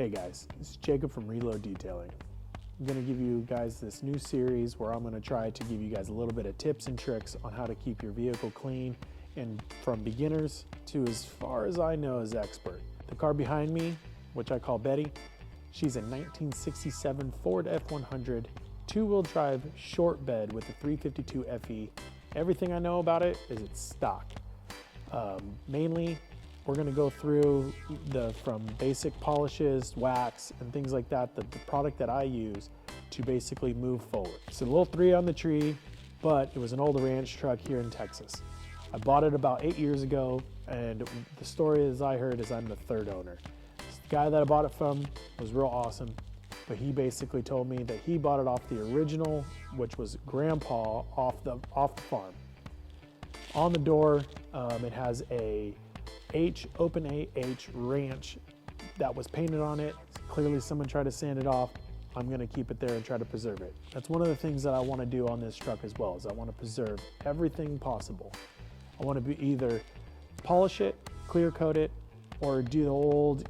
Hey guys, it's Jacob from Reload Detailing. I'm going to give you guys this new series where I'm going to try to give you guys a little bit of tips and tricks on how to keep your vehicle clean, and from beginners to, as far as I know, as expert. The car behind me, which I call Betty, she's a 1967 Ford F100 two-wheel drive short bed with a 352 FE. Everything I know about it is it's stock. Mainly, we're going to go through from basic polishes, wax, and things like that, the product that I use to basically move forward. It's a little 3 on the tree, but it was an old ranch truck here in Texas. I bought it about 8 years ago, and the story as I heard is I'm the 3rd owner. The guy that I bought it from was real awesome, but he basically told me that he bought it off the original, which was Grandpa off the farm. On the door, it has a open AH ranch that was painted on it. Clearly someone tried to sand it off. I'm gonna keep it there and try to preserve it. That's one of the things that I wanna do on this truck as well, is I wanna preserve everything possible. I wanna either polish it, clear coat it, or do the old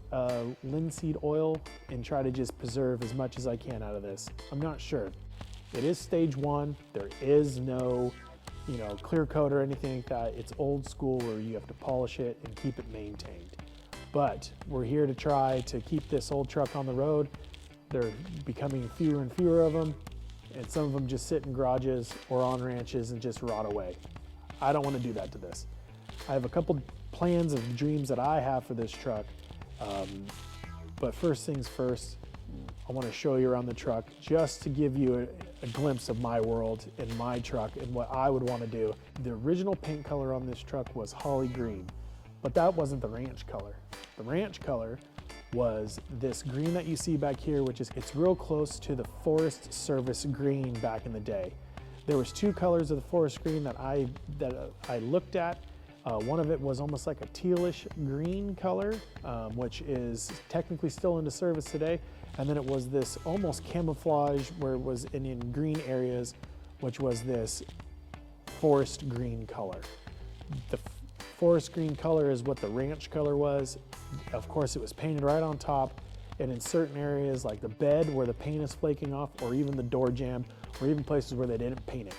linseed oil and try to just preserve as much as I can out of this. I'm not sure. It is stage 1. There is no clear coat or anything like that. It's old school where you have to polish it and keep it maintained. But we're here to try to keep this old truck on the road. They're becoming fewer and fewer of them, and some of them just sit in garages or on ranches and just rot away. I don't want to do that to this. I have a couple plans and dreams that I have for this truck, but first things first, I want to show you around the truck just to give you a glimpse of my world and my truck and what I would want to do. The original paint color on this truck was holly green, but that wasn't the ranch color. The ranch color was this green that you see back here, it's real close to the Forest Service green back in the day. There was 2 colors of the forest green that I looked at. One of it was almost like a tealish green color, which is technically still into service today. And then it was this almost camouflage where it was in green areas, which was this forest green color. The forest green color is what the ranch color was. Of course, it was painted right on top, and in certain areas like the bed where the paint is flaking off, or even the door jamb, or even places where they didn't paint it.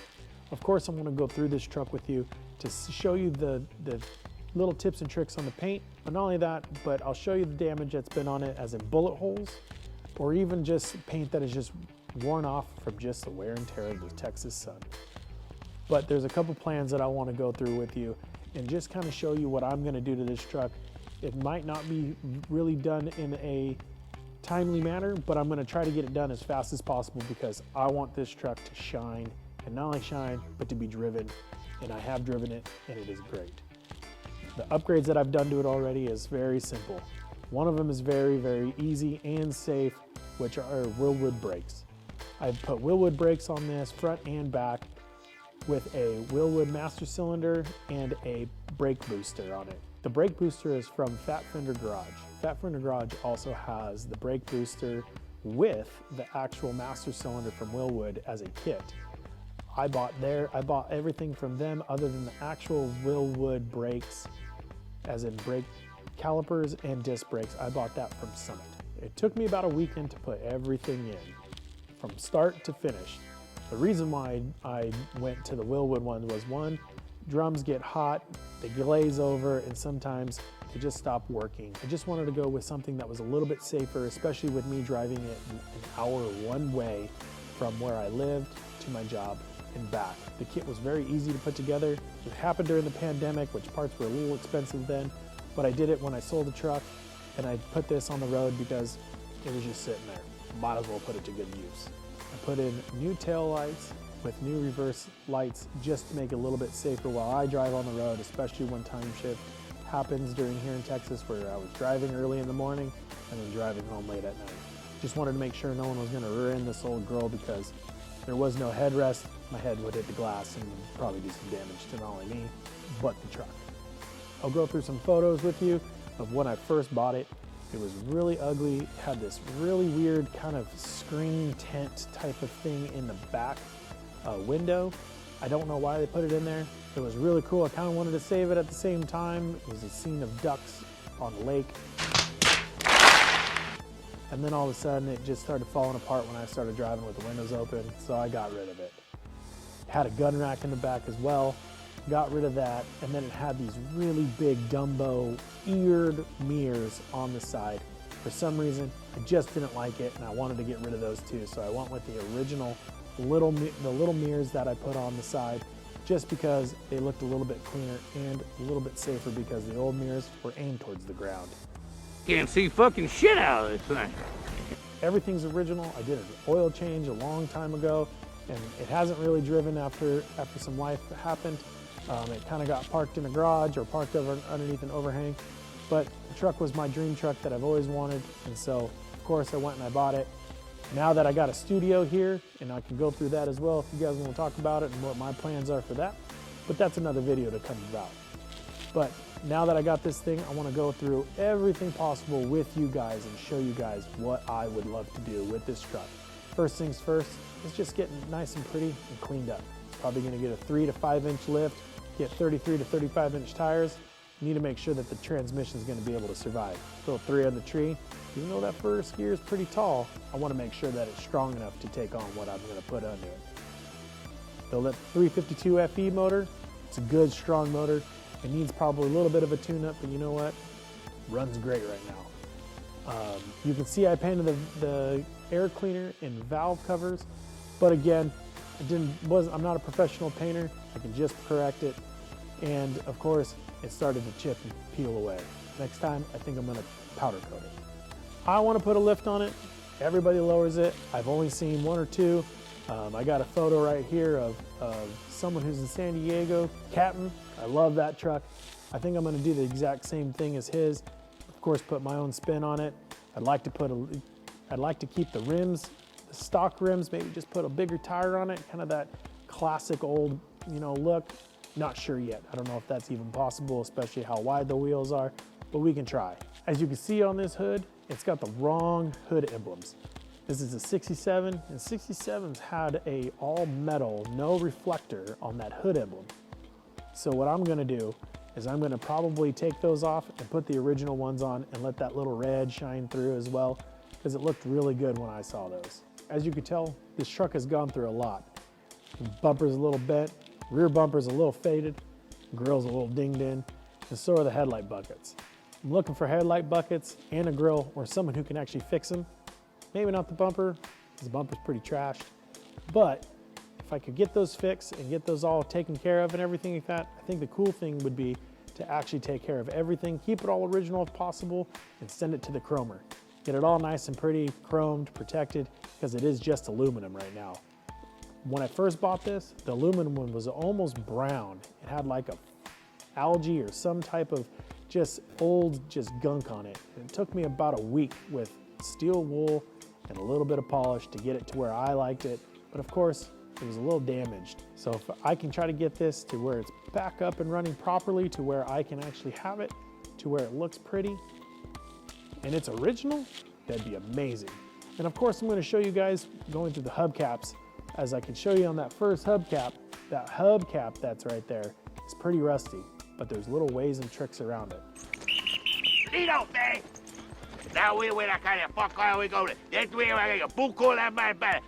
Of course, I'm going to go through this truck with you to show you the little tips and tricks on the paint. But not only that, but I'll show you the damage that's been on it, as in bullet holes, or even just paint that is just worn off from just the wear and tear of the Texas sun. But there's a couple plans that I want to go through with you and just kind of show you what I'm going to do to this truck. It might not be really done in a timely manner, but I'm going to try to get it done as fast as possible because I want this truck to shine, and not only shine, but to be driven. And I have driven it, and it is great. The upgrades that I've done to it already is very simple. One of them is very, very easy and safe, which are Willwood brakes. I've put Willwood brakes on this front and back with a Willwood master cylinder and a brake booster on it. The brake booster is from Fat Fender Garage. Fat Fender Garage also has the brake booster with the actual master cylinder from Willwood as a kit. I bought everything from them other than the actual Willwood brakes, as in brake calipers and disc brakes. I bought that from Summit. It took me about a weekend to put everything in, from start to finish. The reason why I went to the Willwood one was, one, drums get hot, they glaze over, and sometimes they just stop working. I just wanted to go with something that was a little bit safer, especially with me driving it an hour one way from where I lived to my job and back. The kit was very easy to put together. It happened during the pandemic, which parts were a little expensive then, but I did it when I sold the truck, and I put this on the road because it was just sitting there. Might as well put it to good use. I put in new tail lights with new reverse lights just to make it a little bit safer while I drive on the road, especially when time shift happens during here in Texas, where I was driving early in the morning and then driving home late at night. Just wanted to make sure no one was going to rear end this old girl because there was no headrest. My head would hit the glass and probably do some damage to not only me, but the truck. I'll go through some photos with you of when I first bought it. It was really ugly. It had this really weird kind of screen tent type of thing in the back window. I don't know why they put it in there. It was really cool. I kind of wanted to save it at the same time. It was a scene of ducks on a lake. and then all of a sudden it just started falling apart when I started driving with the windows open, so I got rid of it. Had a gun rack in the back as well, got rid of that, and then it had these really big Dumbo eared mirrors on the side. For some reason, I just didn't like it, and I wanted to get rid of those too, so I went with the original the little mirrors that I put on the side, just because they looked a little bit cleaner and a little bit safer, because the old mirrors were aimed towards the ground. Can't see fucking shit out of this thing. Everything's original. I did an oil change a long time ago, and it hasn't really driven after some life happened. It kind of got parked in a garage or parked underneath an overhang, but the truck was my dream truck that I've always wanted, and so of course I went and I bought it. Now that I got a studio here, and I can go through that as well if you guys want to talk about it and what my plans are for that, but that's another video to come about. But now that I got this thing, I want to go through everything possible with you guys and show you guys what I would love to do with this truck. First things first, let's just get nice and pretty and cleaned up. Probably going to get a 3 to 5 inch lift, get 33 to 35 inch tires. You need to make sure that the transmission is going to be able to survive. Little 3 on the tree. Even though that first gear is pretty tall, I want to make sure that it's strong enough to take on what I'm going to put under it. The 352 FE motor, it's a good strong motor. It needs probably a little bit of a tune-up, but you know what? Runs great right now. You can see I painted the air cleaner and valve covers, but again, I'm not a professional painter. I can just correct it, and of course, it started to chip and peel away. Next time, I think I'm going to powder coat it. I want to put a lift on it. Everybody lowers it. I've only seen 1 or 2. I got a photo right here of someone who's in San Diego, Captain. I love that truck. I think I'm going to do the exact same thing as his. Of course, put my own spin on it. I'd like to keep the rims, the stock rims, maybe just put a bigger tire on it, kind of that classic old, look. Not sure yet. I don't know if that's even possible, especially how wide the wheels are, but we can try. As you can see on this hood, it's got the wrong hood emblems. This is a 67, and 67's had a all metal, no reflector on that hood emblem. So what I'm gonna do is I'm gonna probably take those off and put the original ones on and let that little red shine through as well, because it looked really good when I saw those. As you can tell, this truck has gone through a lot. The bumper's a little bent, rear bumper's a little faded, grill's a little dinged in, and so are the headlight buckets. I'm looking for headlight buckets and a grill or someone who can actually fix them. Maybe not the bumper, because the bumper's pretty trashed, but if I could get those fixed and get those all taken care of and everything like that, I think the cool thing would be to actually take care of everything, keep it all original if possible, and send it to the chromer. Get it all nice and pretty, chromed, protected, because it is just aluminum right now. When I first bought this, the aluminum one was almost brown. It had like a algae or some type of just old gunk on it. And it took me about a week with steel wool and a little bit of polish to get it to where I liked it. But of course, it was a little damaged. So if I can try to get this to where it's back up and running properly, to where I can actually have it, to where it looks pretty, and it's original, that'd be amazing. And of course, I'm gonna show you guys going through the hubcaps. As I can show you on that first hubcap, that hubcap that's right there is pretty rusty, but there's little ways and tricks around it. Tito, man! Now we win that kind of fuck oil we go to. That's where I get a book call that man back.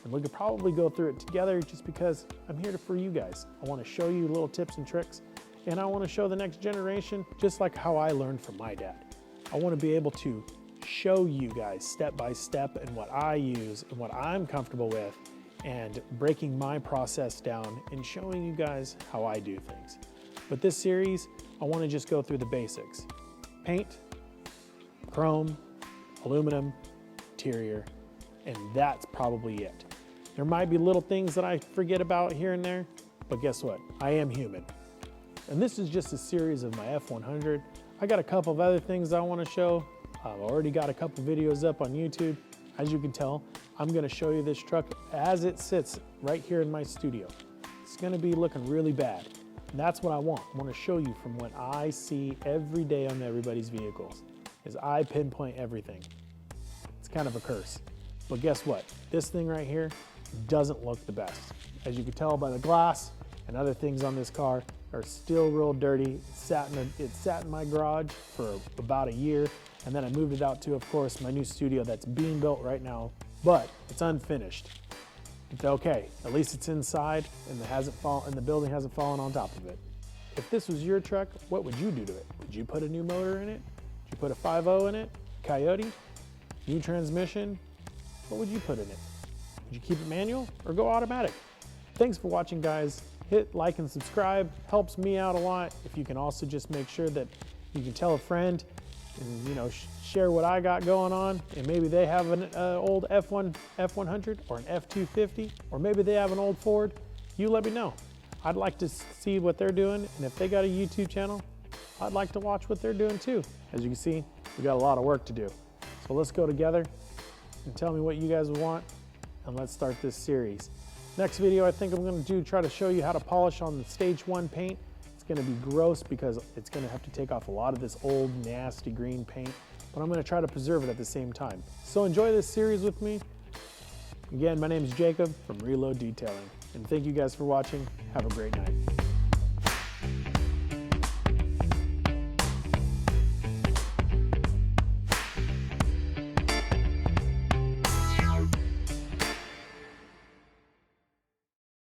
And we could probably go through it together just because I'm here for you guys. I want to show you little tips and tricks, and I want to show the next generation just like how I learned from my dad. I want to be able to show you guys step by step and what I use and what I'm comfortable with, and breaking my process down and showing you guys how I do things. But this series, I want to just go through the basics. Paint, chrome, aluminum, interior, and that's probably it. There might be little things that I forget about here and there, but guess what? I am human. And this is just a series of my F100. I got a couple of other things I want to show. I've already got a couple videos up on YouTube. As you can tell, I'm going to show you this truck as it sits right here in my studio. It's going to be looking really bad. And that's what I want. I want to show you from what I see every day on everybody's vehicles, is I pinpoint everything. It's kind of a curse. But guess what? This thing right here doesn't look the best. As you can tell by the glass and other things on this car, are still real dirty. It sat in my garage for about a year, And then I moved it out to, of course, my new studio that's being built right now, but it's unfinished. It's okay, at least it's inside and the building hasn't fallen on top of it. If this was your truck, what would you do to it? Would you put a new motor in it? Would you put a 5.0 in it? Coyote? New transmission? What would you put in it? Would you keep it manual or go automatic? Thanks for watching, guys. Hit like and subscribe, helps me out a lot. If you can also just make sure that you can tell a friend and, you know, share what I got going on, and maybe they have an old F100 or an F250, or maybe they have an old Ford. You let me know. I'd like to see what they're doing, and if they got a YouTube channel, I'd like to watch what they're doing too. As you can see, we got a lot of work to do. So let's go together and tell me what you guys want, and let's start this series. Next video, I think I'm going to try to show you how to polish on the stage 1 paint. It's going to be gross because it's going to have to take off a lot of this old nasty green paint, but I'm going to try to preserve it at the same time. So enjoy this series with me. Again, my name is Jacob from Reload Detailing, and thank you guys for watching. Have a great night.